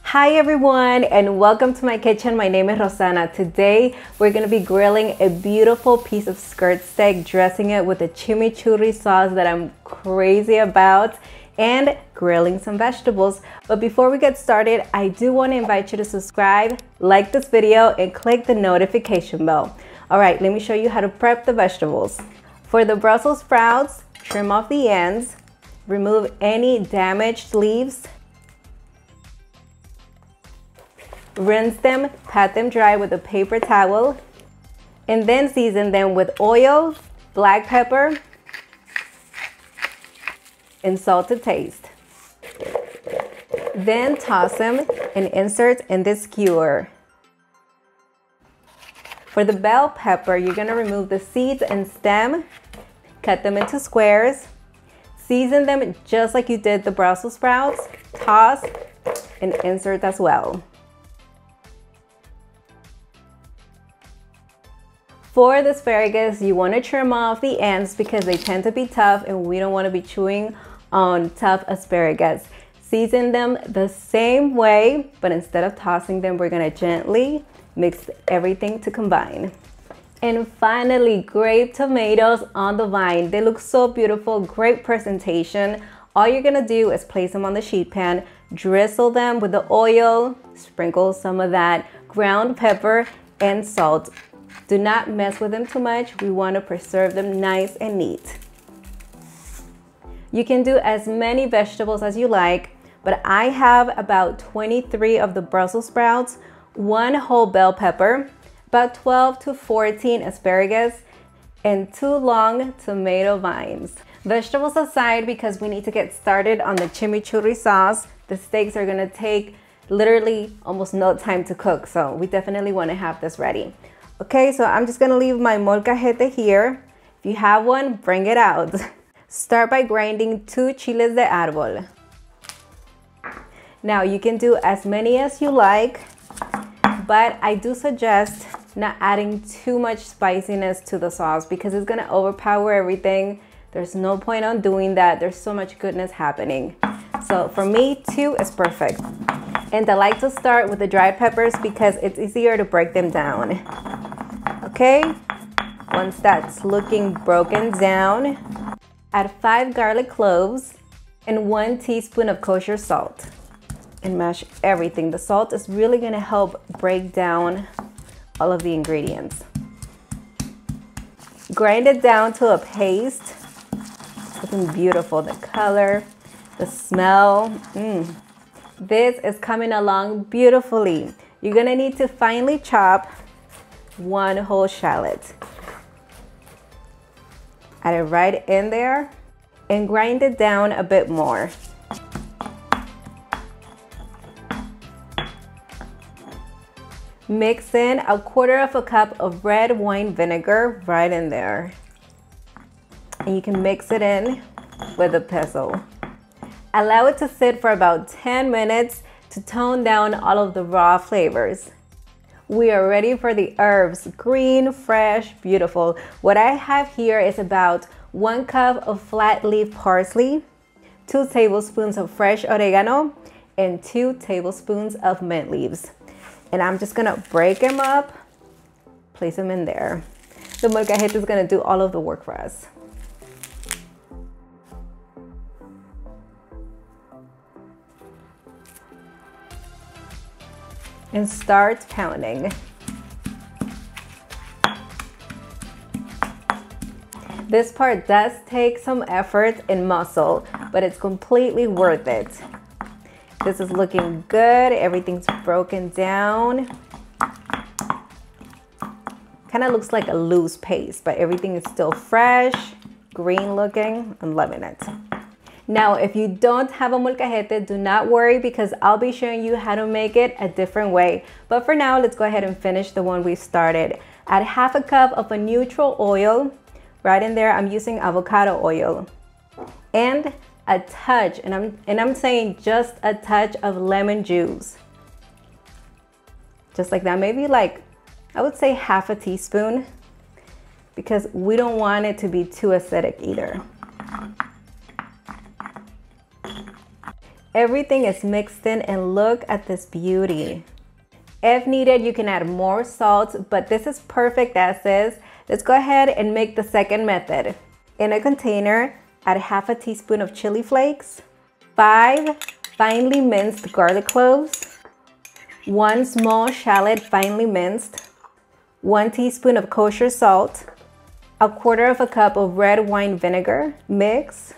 Hi everyone, and welcome to my kitchen. My name is Rosana. Today we're going to be grilling a beautiful piece of skirt steak, dressing it with a chimichurri sauce that I'm crazy about, and grilling some vegetables. But before we get started, I do want to invite you to subscribe, like this video, and click the notification bell. Alright, let me show you how to prep the vegetables. For the Brussels sprouts, trim off the ends, remove any damaged leaves, rinse them, pat them dry with a paper towel, and then season them with oil, black pepper, and salt to taste. Then toss them and insert in this skewer. For the bell pepper, you're going to remove the seeds and stem, cut them into squares, season them just like you did the Brussels sprouts, toss, and insert as well. For the asparagus, you want to trim off the ends because they tend to be tough and we don't want to be chewing on tough asparagus. Season them the same way, but instead of tossing them, we're going to gently mix everything to combine. And finally, grape tomatoes on the vine. They look so beautiful, great presentation. All you're going to do is place them on the sheet pan, drizzle them with the oil, sprinkle some of that ground pepper and salt. Do not mess with them too much. We want to preserve them nice and neat. You can do as many vegetables as you like, but I have about 23 of the Brussels sprouts, 1 whole bell pepper, about 12 to 14 asparagus, and 2 long tomato vines. Vegetables aside, because we need to get started on the chimichurri sauce. The steaks are going to take literally almost no time to cook, so we definitely want to have this ready. Okay, so I'm just gonna leave my molcajete here. If you have one, bring it out. Start by grinding 2 chiles de arbol. Now you can do as many as you like, but I do suggest not adding too much spiciness to the sauce because it's gonna overpower everything. There's no point on doing that. There's so much goodness happening. So for me, 2 is perfect. And I like to start with the dried peppers because it's easier to break them down. Okay, once that's looking broken down, add 5 garlic cloves and 1 teaspoon of kosher salt and mash everything. The salt is really going to help break down all of the ingredients. Grind it down to a paste. It's looking beautiful, the color, the smell. This is coming along beautifully. You're going to need to finely chop 1 whole shallot. Add it right in there and grind it down a bit more. Mix in 1/4 cup of red wine vinegar right in there. And you can mix it in with a pestle. Allow it to sit for about 10 minutes to tone down all of the raw flavors. We are ready for the herbs. Green, fresh, beautiful. What I have here is about 1 cup of flat leaf parsley, 2 tablespoons of fresh oregano, and 2 tablespoons of mint leaves. And I'm just gonna break them up, place them in there. The molcajete is gonna do all of the work for us. And start pounding. This part does take some effort and muscle, but it's completely worth it. This is looking good. Everything's broken down. Kind of looks like a loose paste, but everything is still fresh, green looking. I'm loving it. Now, if you don't have a molcajete, do not worry because I'll be showing you how to make it a different way. But for now, let's go ahead and finish the one we started. Add 1/2 cup of a neutral oil. Right in there, I'm using avocado oil. And a touch, and I'm saying just a touch of lemon juice. Just like that, maybe like, I would say 1/2 teaspoon because we don't want it to be too acidic either. Everything is mixed in and look at this beauty. If needed, you can add more salt, but this is perfect as is. Let's go ahead and make the second method. In a container, add half a teaspoon of chili flakes, 5 finely minced garlic cloves, 1 small shallot finely minced, 1 teaspoon of kosher salt, 1/4 cup of red wine vinegar. Mix.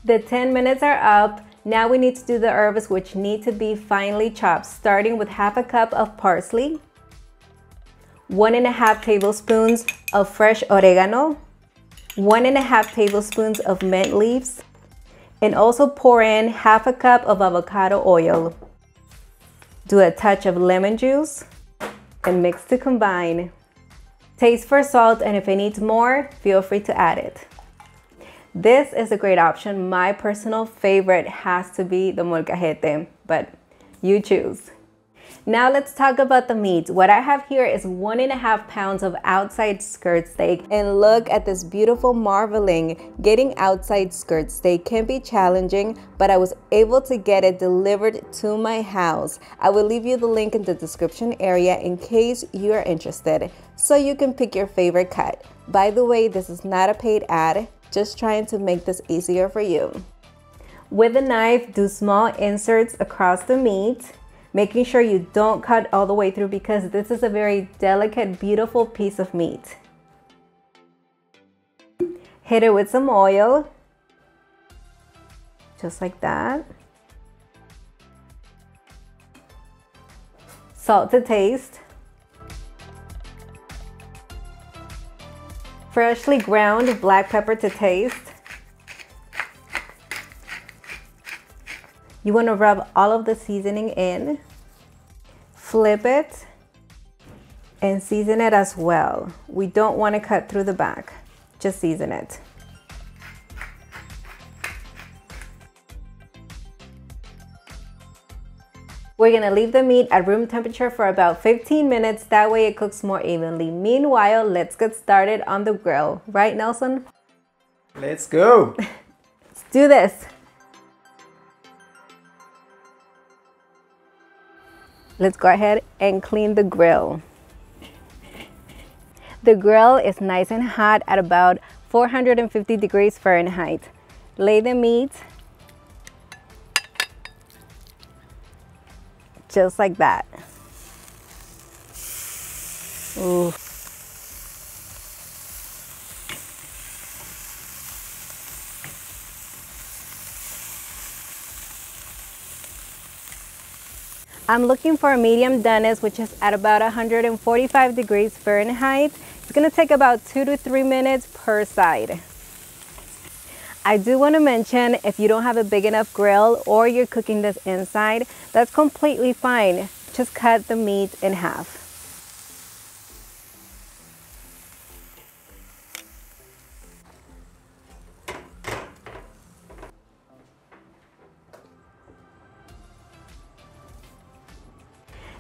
The 10 minutes are up. Now we need to do the herbs, which need to be finely chopped, starting with half a cup of parsley, 1½ tablespoons of fresh oregano, 1½ tablespoons of mint leaves, and also pour in half a cup of avocado oil. Do a touch of lemon juice and mix to combine. Taste for salt, and if it needs more, feel free to add it. This is a great option. My personal favorite has to be the molcajete, but you choose. Now let's talk about the meat. What I have here is 1½ pounds of outside skirt steak, and look at this beautiful marbling. Getting outside skirt steak can be challenging, but I was able to get it delivered to my house. I will leave you the link in the description area in case you are interested, so you can pick your favorite cut. By the way, this is not a paid ad, just trying to make this easier for you. With a knife, do small inserts across the meat, making sure you don't cut all the way through because this is a very delicate, beautiful piece of meat. Hit it with some oil, just like that. Salt to taste. Freshly ground black pepper to taste. You want to rub all of the seasoning in, flip it, and season it as well. We don't want to cut through the back, just season it. We're gonna leave the meat at room temperature for about 15 minutes, that way it cooks more evenly. Meanwhile, let's get started on the grill. Right, Nelson? Let's go! Let's do this! Let's go ahead and clean the grill. The grill is nice and hot at about 450 degrees Fahrenheit. Lay the meat just like that. Ooh. I'm looking for a medium doneness, which is at about 145 degrees Fahrenheit. It's gonna take about 2 to 3 minutes per side. I do want to mention, if you don't have a big enough grill or you're cooking this inside, that's completely fine. Just cut the meat in half.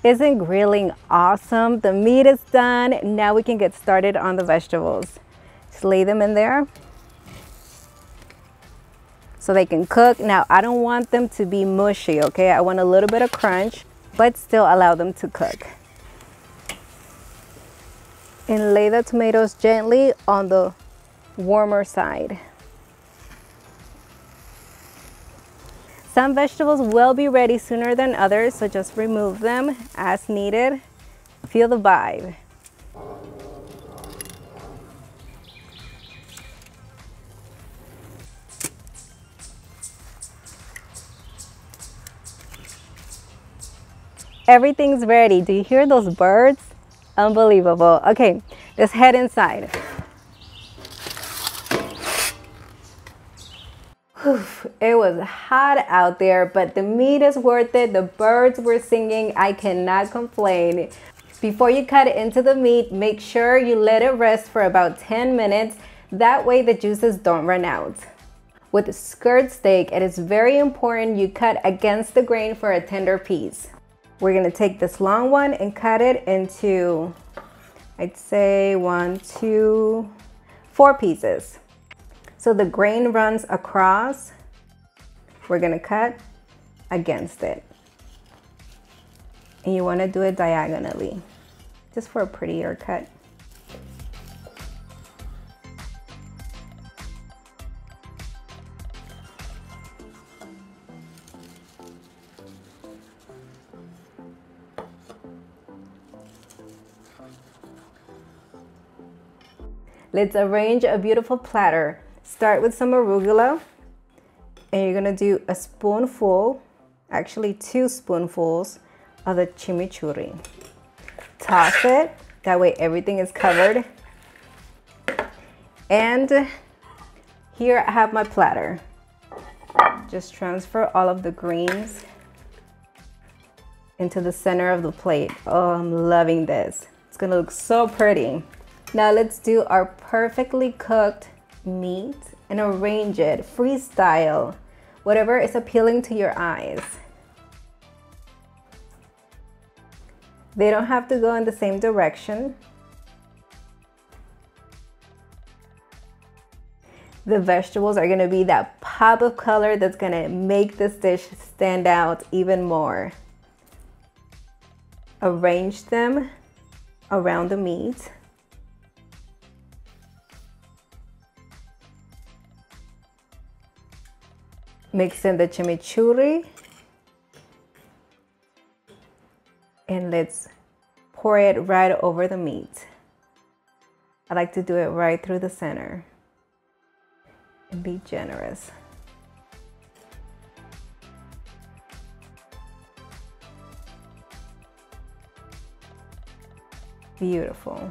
Isn't grilling awesome? The meat is done. Now we can get started on the vegetables. Just lay them in there so they can cook. Now, I don't want them to be mushy, okay? I want a little bit of crunch, but still allow them to cook. And lay the tomatoes gently on the warmer side. Some vegetables will be ready sooner than others, so just remove them as needed. Feel the vibe. Everything's ready. Do you hear those birds? Unbelievable. Okay, let's head inside. It was hot out there, but the meat is worth it. The birds were singing. I cannot complain. Before you cut it into the meat, make sure you let it rest for about 10 minutes. That way the juices don't run out. With skirt steak, it is very important you cut against the grain for a tender piece. We're gonna take this long one and cut it into, I'd say 1, 2, 4 pieces. So the grain runs across. We're gonna cut against it. And you wanna do it diagonally, just for a prettier cut. Let's arrange a beautiful platter. Start with some arugula, and you're gonna do a spoonful, actually 2 spoonfuls of the chimichurri. Toss it, that way everything is covered. And here I have my platter. Just transfer all of the greens into the center of the plate. Oh, I'm loving this. It's gonna look so pretty. Now let's do our perfectly cooked meat and arrange it freestyle, whatever is appealing to your eyes. They don't have to go in the same direction. The vegetables are gonna be that pop of color that's gonna make this dish stand out even more. Arrange them around the meat. Mix in the chimichurri. And let's pour it right over the meat. I like to do it right through the center. And be generous. Beautiful.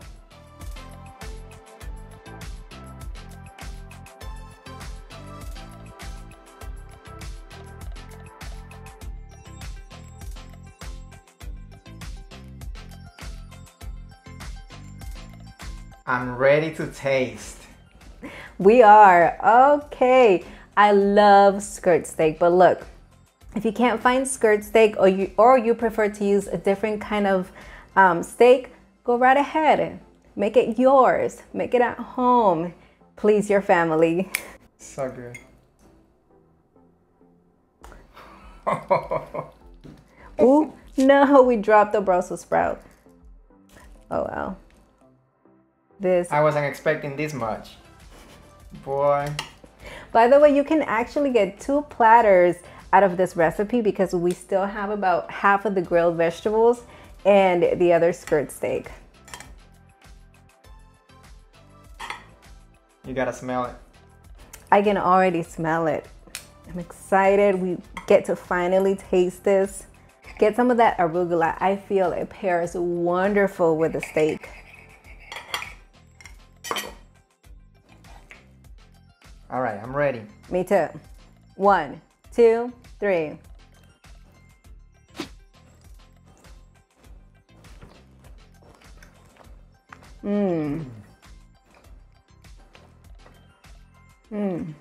I'm ready to taste. We are. Okay. I love skirt steak, but look, if you can't find skirt steak or you prefer to use a different kind of steak, go right ahead. Make it yours. Make it at home. Please your family. So good. Ooh, no, we dropped the Brussels sprout. Oh well. I wasn't expecting this much. Boy. By the way, you can actually get 2 platters out of this recipe because we still have about half of the grilled vegetables and the other skirt steak. You gotta smell it. I can already smell it. I'm excited. We get to finally taste this. Get some of that arugula. I feel it pairs wonderful with the steak. All right, I'm ready. Me too. 1, 2, 3. Mmm. Mmm.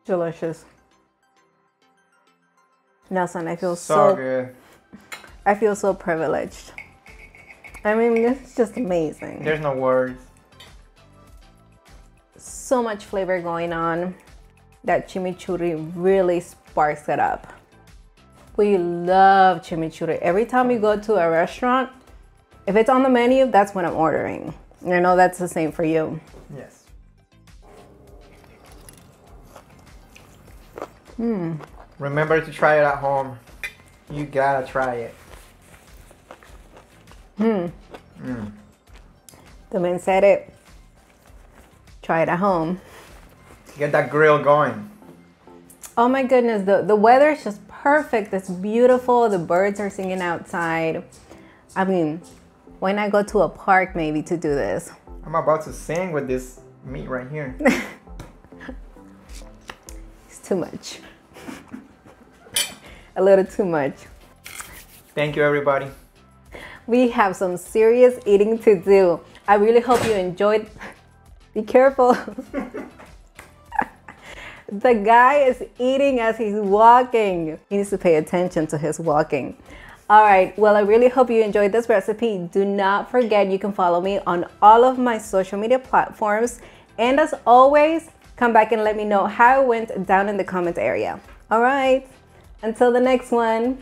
Delicious. Nelson, I feel so good. I feel so privileged. I mean, this is just amazing. There's no words. So much flavor going on. That chimichurri really sparks it up. We love chimichurri. Every time you go to a restaurant, if it's on the menu, that's what I'm ordering. I know that's the same for you. Yes. Remember to try it at home. You gotta try it. The man said it. Try it at home. Get that grill going. Oh my goodness, the weather is just perfect. It's beautiful. The birds are singing outside. I mean, why not go to a park maybe to do this? I'm about to sing with this meat right here. It's too much. A little too much. Thank you, everybody. We have some serious eating to do. I really hope you enjoyed. Be careful. The guy is eating as he's walking. He needs to pay attention to his walking. All right, well, I really hope you enjoyed this recipe. Do not forget you can follow me on all of my social media platforms. And as always, come back and let me know how it went down in the comment area. All right, until the next one.